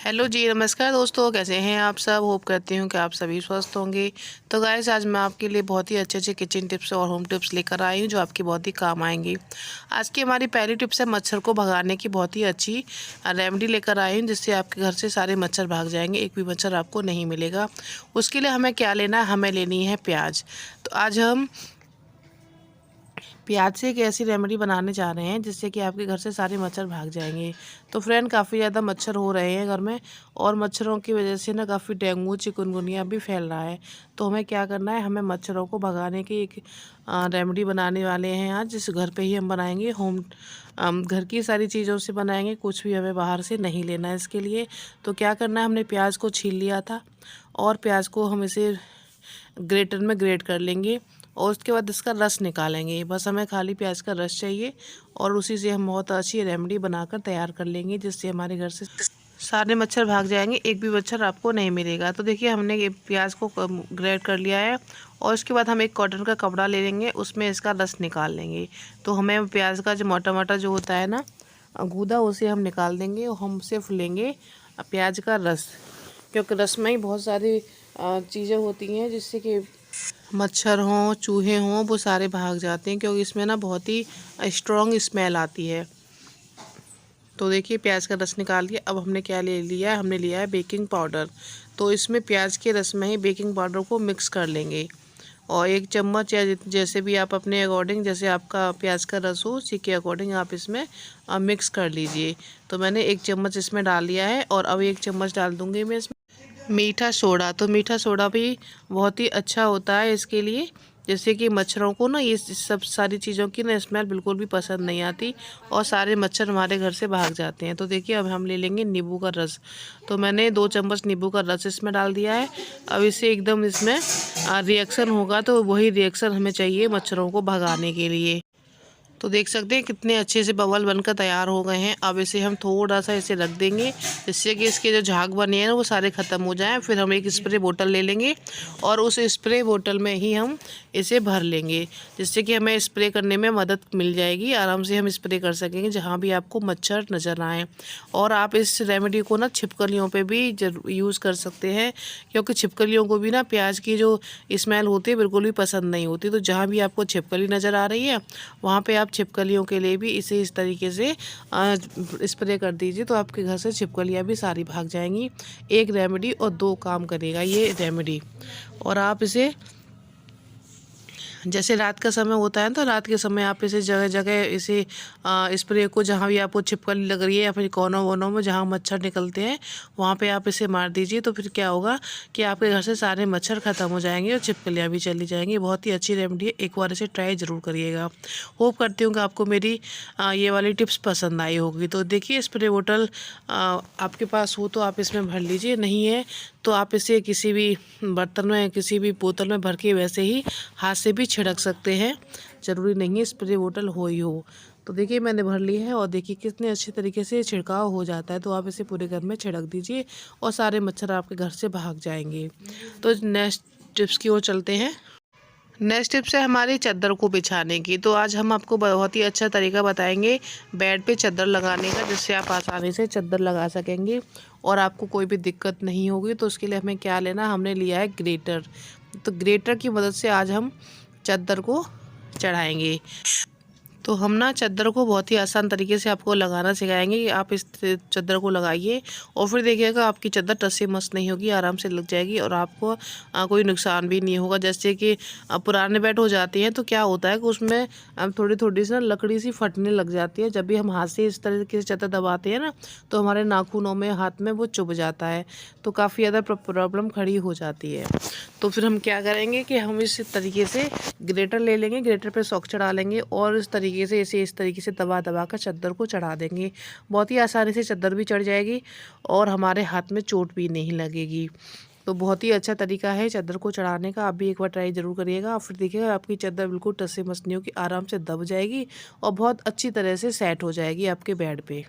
Hello जी, नमस्कार दोस्तों। कैसे हैं आप सब? होप करती हूँ कि आप सभी स्वस्थ होंगे। तो गाइस, आज मैं आपके लिए बहुत ही अच्छे अच्छे किचन टिप्स और होम टिप्स लेकर आई हूँ जो आपकी बहुत ही काम आएंगी। आज की हमारी पहली टिप्स है मच्छर को भगाने की बहुत ही अच्छी रेमेडी लेकर आई हूँ, जिससे आपके घर से सारे मच्छर भाग जाएंगे, एक भी मच्छर आपको नहीं मिलेगा। उसके लिए हमें क्या लेना है? हमें लेनी है प्याज। तो आज हम प्याज से एक ऐसी रेमेडी बनाने जा रहे हैं जिससे कि आपके घर से सारे मच्छर भाग जाएंगे। तो फ्रेंड, काफ़ी ज़्यादा मच्छर हो रहे हैं घर में, और मच्छरों की वजह से ना काफ़ी डेंगू चिकनगुनिया भी फैल रहा है। तो हमें क्या करना है? हमें मच्छरों को भगाने की एक रेमेडी बनाने वाले हैं आज, जिस घर पे ही हम बनाएंगे। घर की सारी चीज़ों से बनाएंगे, कुछ भी हमें बाहर से नहीं लेना है इसके लिए। तो क्या करना है? हमने प्याज को छील लिया था, और प्याज को हम इसे ग्रेटर में ग्रेट कर लेंगे, और उसके बाद इसका रस निकालेंगे। बस हमें खाली प्याज का रस चाहिए, और उसी से हम बहुत अच्छी रेमेडी बनाकर तैयार कर लेंगे, जिससे हमारे घर से सारे मच्छर भाग जाएंगे, एक भी मच्छर आपको नहीं मिलेगा। तो देखिए, हमने ये प्याज को ग्रेट कर लिया है, और उसके बाद हम एक कॉटन का कपड़ा ले लेंगे, उसमें इसका रस निकाल लेंगे। तो हमें प्याज का जो मोटा मोटा जो होता है ना गूदा, उसे हम निकाल देंगे, और हम सिर्फ लेंगे प्याज का रस, क्योंकि रस में ही बहुत सारी चीज़ें होती हैं जिससे कि मच्छर हों, चूहे हों, वो सारे भाग जाते हैं, क्योंकि इसमें ना बहुत ही स्ट्रॉन्ग स्मेल आती है। तो देखिए, प्याज का रस निकाल दिया। अब हमने क्या ले लिया है? हमने लिया है बेकिंग पाउडर। तो इसमें प्याज के रस में ही बेकिंग पाउडर को मिक्स कर लेंगे, और एक चम्मच या जैसे भी आप अपने अकॉर्डिंग, जैसे आपका प्याज का रस हो उसी के अकॉर्डिंग आप इसमें मिक्स कर लीजिए। तो मैंने एक चम्मच इसमें डाल लिया है, और अब एक चम्मच डाल दूँगी मैं इसमें मीठा सोडा। तो मीठा सोडा भी बहुत ही अच्छा होता है इसके लिए, जैसे कि मच्छरों को ना ये सब सारी चीज़ों की ना स्मेल बिल्कुल भी पसंद नहीं आती, और सारे मच्छर हमारे घर से भाग जाते हैं। तो देखिए, अब हम ले लेंगे नींबू का रस। तो मैंने 2 चम्मच नींबू का रस इसमें डाल दिया है। अब इसे एकदम इसमें रिएक्शन होगा, तो वही रिएक्शन हमें चाहिए मच्छरों को भगाने के लिए। तो देख सकते हैं कितने अच्छे से बबल बनकर तैयार हो गए हैं। अब इसे हम थोड़ा सा इसे रख देंगे, जिससे कि इसके जो झाग बने हैं वो सारे ख़त्म हो जाएं। फिर हम एक स्प्रे बोतल ले लेंगे, और उस स्प्रे बोतल में ही हम इसे भर लेंगे, जिससे कि हमें स्प्रे करने में मदद मिल जाएगी। आराम से हम स्प्रे कर सकेंगे जहाँ भी आपको मच्छर नज़र आए। और आप इस रेमेडी को ना छिपकलियों पे भी यूज़ कर सकते हैं, क्योंकि छिपकलियों को भी ना प्याज की जो स्मेल होती है बिल्कुल भी पसंद नहीं होती। तो जहाँ भी आपको छिपकली नज़र आ रही है, वहाँ पे आप छिपकलियों के लिए भी इसे इस तरीके से स्प्रे कर दीजिए, तो आपके घर से छिपकलियाँ भी सारी भाग जाएंगी। एक रेमेडी और 2 काम करेगा ये रेमेडी। और आप इसे, जैसे रात का समय होता है, तो रात के समय आप इसे जगह जगह इसे स्प्रे को, जहाँ भी आपको छिपकली लग रही है या फिर कोनों वोनों में जहाँ मच्छर निकलते हैं, वहाँ पे आप इसे मार दीजिए। तो फिर क्या होगा कि आपके घर से सारे मच्छर ख़त्म हो जाएंगे, और छिपकलियाँ भी चली जाएंगी। बहुत ही अच्छी रेमेडी है, एक बार इसे ट्राई ज़रूर करिएगा। होप करती हूँ कि आपको मेरी ये वाली टिप्स पसंद आई होगी। तो देखिए, स्प्रे बोतल आपके पास हो तो आप इसमें भर लीजिए, नहीं है तो आप इसे किसी भी बर्तन में, किसी भी बोतल में भर के वैसे ही हाथ से भी छिड़क सकते हैं। ज़रूरी नहीं है स्प्रे बोतल हो ही हो। तो देखिए, मैंने भर ली है, और देखिए कितने अच्छे तरीके से छिड़काव हो जाता है। तो आप इसे पूरे घर में छिड़क दीजिए, और सारे मच्छर आपके घर से भाग जाएंगे। तो नेक्स्ट टिप्स की ओर चलते हैं। नेक्स्ट टिप्स है हमारी चादर को बिछाने की। तो आज हम आपको बहुत ही अच्छा तरीका बताएंगे बेड पे चादर लगाने का, जिससे आप आसानी से चादर लगा सकेंगे, और आपको कोई भी दिक्कत नहीं होगी। तो उसके लिए हमें क्या लेना? हमने लिया है ग्रेटर। तो ग्रेटर की मदद से आज हम चादर को चढ़ाएंगे। तो हम ना चादर को बहुत ही आसान तरीके से आपको लगाना सिखाएंगे कि आप इस चादर को लगाइए, और फिर देखिएगा आपकी चादर टस से मस नहीं होगी, आराम से लग जाएगी, और आपको कोई नुकसान भी नहीं होगा। जैसे कि पुराने बेड हो जाते हैं, तो क्या होता है कि उसमें थोड़ी थोड़ी सी ना लकड़ी सी फटने लग जाती है। जब भी हम हाथ से इस तरीके से चादर दबाते हैं ना, तो हमारे नाखूनों में, हाथ में वो चुभ जाता है, तो काफ़ी ज़्यादा प्रॉब्लम खड़ी हो जाती है। तो फिर हम क्या करेंगे कि हम इस तरीके से ग्रेटर ले लेंगे, ग्रेटर पे सॉक चढ़ा लेंगे, और इस तरीके से इसे इस तरीके से दबा दबा कर चादर को चढ़ा देंगे। बहुत ही आसानी से चादर भी चढ़ जाएगी, और हमारे हाथ में चोट भी नहीं लगेगी। तो बहुत ही अच्छा तरीका है चादर को चढ़ाने का। आप भी एक बार ट्राई ज़रूर करिएगा, और फिर देखिएगा आपकी चादर बिल्कुल टस से मस नहीं होगी, आराम से दब जाएगी, और बहुत अच्छी तरह से सेट हो जाएगी आपके बेड पे।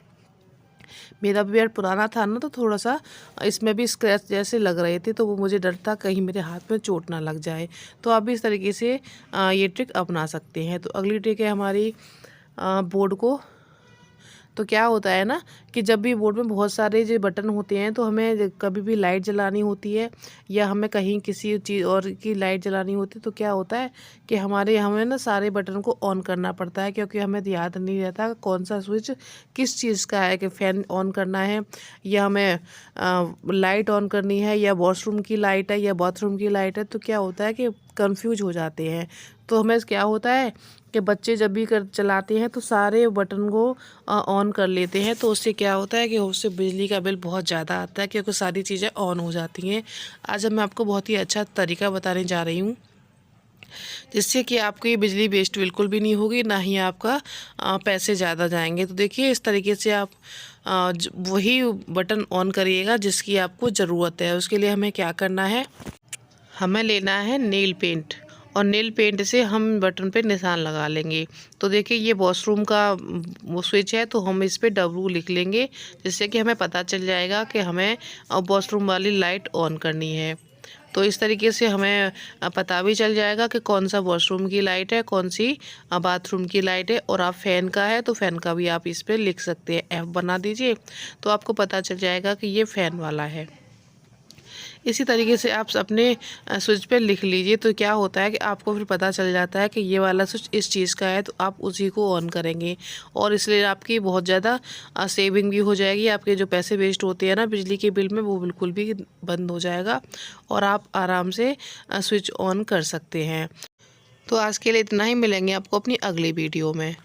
मेरा भी बेड पुराना था ना, तो थोड़ा सा इसमें भी स्क्रैच जैसे लग रहे थे, तो वो मुझे डर था कहीं मेरे हाथ में चोट ना लग जाए। तो आप भी इस तरीके से ये ट्रिक अपना सकते हैं। तो अगली ट्रिक है हमारी बोर्ड को तो क्या होता है ना कि जब भी बोर्ड में बहुत सारे जो बटन होते हैं तो हमें कभी भी लाइट जलानी होती है या हमें कहीं किसी चीज़ और की लाइट जलानी होती है, तो क्या होता है कि हमें ना सारे बटन को ऑन करना पड़ता है, क्योंकि हमें याद नहीं रहता कौन सा स्विच किस चीज़ का है, कि फ़ैन ऑन करना है या हमें लाइट ऑन करनी है या वॉशरूम की लाइट है या बाथरूम की लाइट है। तो क्या होता है कि कंफ्यूज हो जाते हैं। तो हमें क्या होता है कि बच्चे जब भी चलाते हैं तो सारे बटन को ऑन कर लेते हैं, तो उससे क्या होता है कि उससे बिजली का बिल बहुत ज़्यादा आता है, क्योंकि सारी चीज़ें ऑन हो जाती हैं। आज मैं आपको बहुत ही अच्छा तरीका बताने जा रही हूँ, जिससे कि आपकी बिजली वेस्ट बिल्कुल भी नहीं होगी, ना ही आपका पैसे ज़्यादा जाएंगे। तो देखिए, इस तरीके से आप वही बटन ऑन करिएगा जिसकी आपको ज़रूरत है। उसके लिए हमें क्या करना है, हमें लेना है नेल पेंट, और नेल पेंट से हम बटन पे निशान लगा लेंगे। तो देखिए, ये वॉशरूम का वो स्विच है, तो हम इस पे W लिख लेंगे, जिससे कि हमें पता चल जाएगा कि हमें वॉशरूम वाली लाइट ऑन करनी है। तो इस तरीके से हमें पता भी चल जाएगा कि कौन सा वॉशरूम की लाइट है, कौन सी बाथरूम की लाइट है। और आप फ़ैन का है तो फ़ैन का भी आप इस पे लिख सकते हैं, F बना दीजिए, तो आपको पता चल जाएगा कि ये फ़ैन वाला है। इसी तरीके से आप अपने स्विच पे लिख लीजिए, तो क्या होता है कि आपको फिर पता चल जाता है कि ये वाला स्विच इस चीज़ का है, तो आप उसी को ऑन करेंगे। और इसलिए आपकी बहुत ज़्यादा सेविंग भी हो जाएगी। आपके जो पैसे वेस्ट होते हैं ना बिजली के बिल में, वो बिल्कुल भी बंद हो जाएगा और आप आराम से स्विच ऑन कर सकते हैं। तो आज के लिए इतना ही, मिलेंगे आपको अपनी अगली वीडियो में।